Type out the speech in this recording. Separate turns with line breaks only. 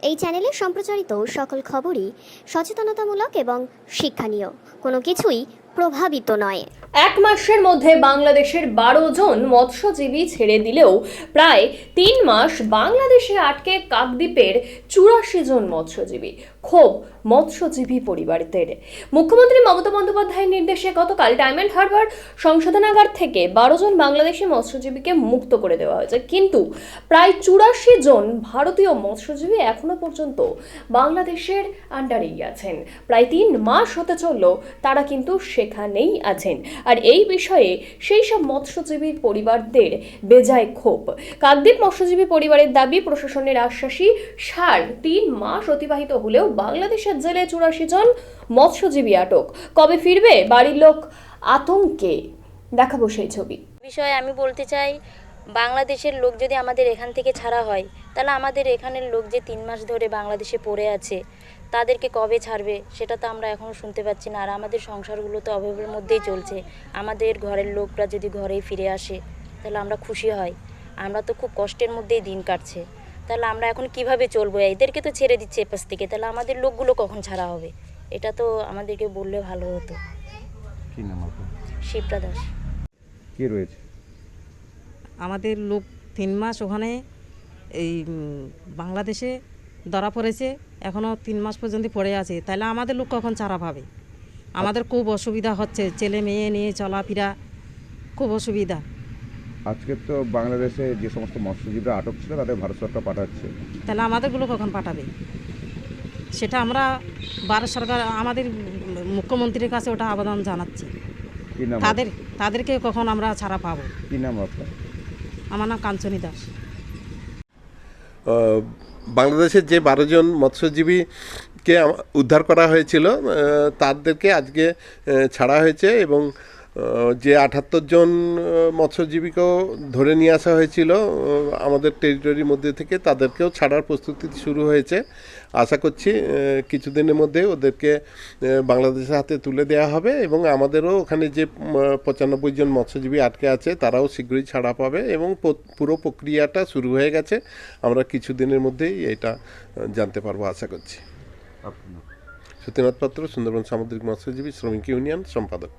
এই চ্যানেলে সম্প্রচারিত সকল খবরই সচেতনতামূলক এবং শিক্ষণীয়, কোনো কিছুই প্রভাবিত নয়।
এক মাসের মধ্যে বাংলাদেশের 12 জন মৎস্যজীবী ছেড়ে দিলেও প্রায় 3 মাস বাংলাদেশে আটকে কাকদ্বীপের 84 জন মৎস্যজীবী। ক্ষোভ মৎস্যজীবী পরিবারদের। মুখ্যমন্ত্রী মমতা বন্দ্যোপাধ্যায়ের নির্দেশে গতকাল ডায়মন্ড হারবার সংশোধনাগার থেকে 12 জন বাংলাদেশি মৎস্যজীবীকে মুক্ত করে দেওয়া হয়েছে, কিন্তু প্রায় 84 জন ভারতীয় মৎস্যজীবী এখনো পর্যন্ত বাংলাদেশের আন্ডারেই আছেন। প্রায় 3 মাস হতে চলল তারা কিন্তু সেখানেই আছেন। আর এই বিষয়ে সেই সব মৎস্যজীবী পরিবারদের বেজায় ক্ষোভ। কাকদ্বীপ মৎস্যজীবী পরিবারের দাবি, প্রশাসনের আশ্বাসী 3 মাস অতিবাহিত হলেও বাংলাদেশের জেলে 84 জন মৎস্যজীবী আটক। কবে ফিরবে বাড়ির লোক আতঙ্কে। দেখাবো সেই ছবি।
বিষয়ে আমি বলতে চাই, বাংলাদেশের লোক যদি আমাদের এখান থেকে ছাড়া হয়, তাহলে আমাদের এখানের লোক যে 3 মাস ধরে বাংলাদেশে পড়ে আছে, তাদেরকে কবে ছাড়বে সেটা তো আমরা এখনও শুনতে পাচ্ছি না। আর আমাদের সংসারগুলো তো অভাবের মধ্যেই চলছে। আমাদের ঘরের লোকরা যদি ঘরেই ফিরে আসে তাহলে আমরা খুশি হই। আমরা তো খুব কষ্টের মধ্যেই দিন কাটছে, তাহলে আমরা এখন কিভাবে চলবো? এদেরকে তো ছেড়ে দিচ্ছে এপাশ থেকে, তাহলে আমাদের লোকগুলো কখন ছাড়া হবে? এটা তো আমাদেরকে বললে ভালো হতো।
কি নাম আপনার?
শিপ্রা দাস।
কে রয়েছে?
আমাদের লোক 3 মাস ওখানে এই বাংলাদেশে ধরা পড়েছে, এখনও 3 মাস পর্যন্ত পড়ে আছে। তাহলে আমাদের লোক কখন ছাড়া পাবে? আমাদের খুব অসুবিধা হচ্ছে, ছেলে মেয়ে নিয়ে চলাফেরা খুব অসুবিধা।
আজকে তো বাংলাদেশে যে সমস্ত মৎস্যজীবীরা আটক ছিল তাদের ভারত সরকার পাঠাচ্ছে,
তাহলে আমাদেরগুলো কখন পাঠাবে? সেটা আমরা ভারত সরকার, আমাদের মুখ্যমন্ত্রীর কাছে ওটা আবেদন জানাচ্ছি।
কি নাম?
তাদেরকে কখন আমরা ছাড়া পাবো?
কি নাম আপনার?
আমার নাম কাঞ্চনী দাস।
বাংলাদেশের যে 12 জন মৎস্যজীবীকে উদ্ধার করা হয়েছিল তাদেরকে আজকে ছাড়া হয়েছে, এবং যে 78 জন মৎস্যজীবীকেও ধরে নিয়ে আসা হয়েছিল আমাদের টেরিটরির মধ্যে থেকে, তাদেরকেও ছাড়ার প্রস্তুতি শুরু হয়েছে। আশা করছি কিছুদিনের মধ্যে ওদেরকে বাংলাদেশের হাতে তুলে দেওয়া হবে, এবং আমাদেরও ওখানে যে 95 জন মৎস্যজীবী আটকে আছে তারাও শীঘ্রই ছাড়া পাবে, এবং পুরো প্রক্রিয়াটা শুরু হয়ে গেছে। আমরা কিছুদিনের মধ্যেই এটা জানতে পারবো আশা করছি। সত্যনাথ পাত্র, সুন্দরবন সামুদ্রিক মৎস্যজীবী শ্রমিক ইউনিয়ন সম্পাদক।